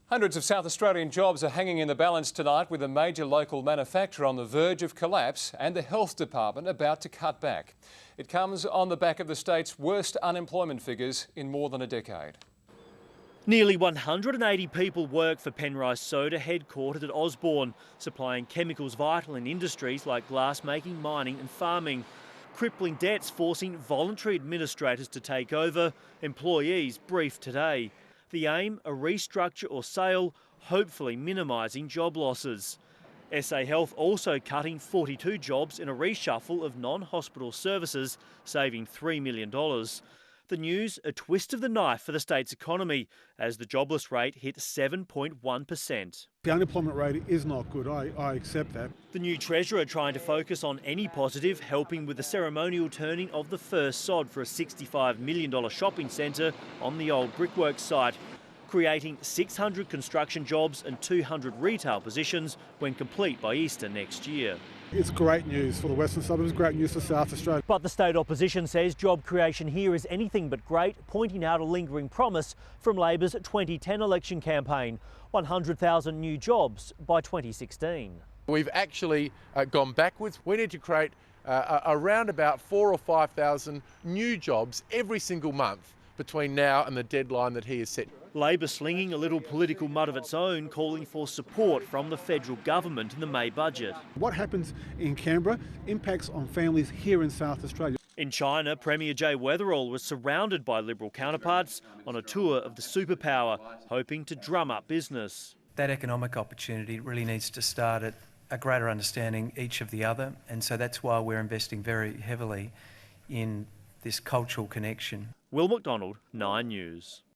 Hundreds of South Australian jobs are hanging in the balance tonight, with a major local manufacturer on the verge of collapse and the health department about to cut back. It comes on the back of the state's worst unemployment figures in more than a decade. Nearly 180 people work for Penrice Soda, headquartered at Osborne, supplying chemicals vital in industries like glass-making, mining and farming. Crippling debts forcing voluntary administrators to take over. Employees briefed today. The aim, a restructure or sale, hopefully minimising job losses. SA Health also cutting 42 jobs in a reshuffle of non-hospital services, saving $3 million. The news, a twist of the knife for the state's economy, as the jobless rate hit 7.1%. The unemployment rate is not good, I accept that. The new Treasurer trying to focus on any positive, helping with the ceremonial turning of the first sod for a $65 million shopping centre on the old brickworks site, creating 600 construction jobs and 200 retail positions when complete by Easter next year. It's great news for the Western Suburbs, great news for South Australia. But the state opposition says job creation here is anything but great, pointing out a lingering promise from Labor's 2010 election campaign, 100,000 new jobs by 2016. We've actually gone backwards. We need to create around about 4,000 or 5,000 new jobs every single month between now and the deadline that he has set. Labor slinging a little political mud of its own, calling for support from the federal government in the May budget. What happens in Canberra impacts on families here in South Australia. In China, Premier Jay Weatherall was surrounded by Liberal counterparts on a tour of the superpower, hoping to drum up business. That economic opportunity really needs to start at a greater understanding each of the other, and so that's why we're investing very heavily in this cultural connection. Will McDonald, 9 News.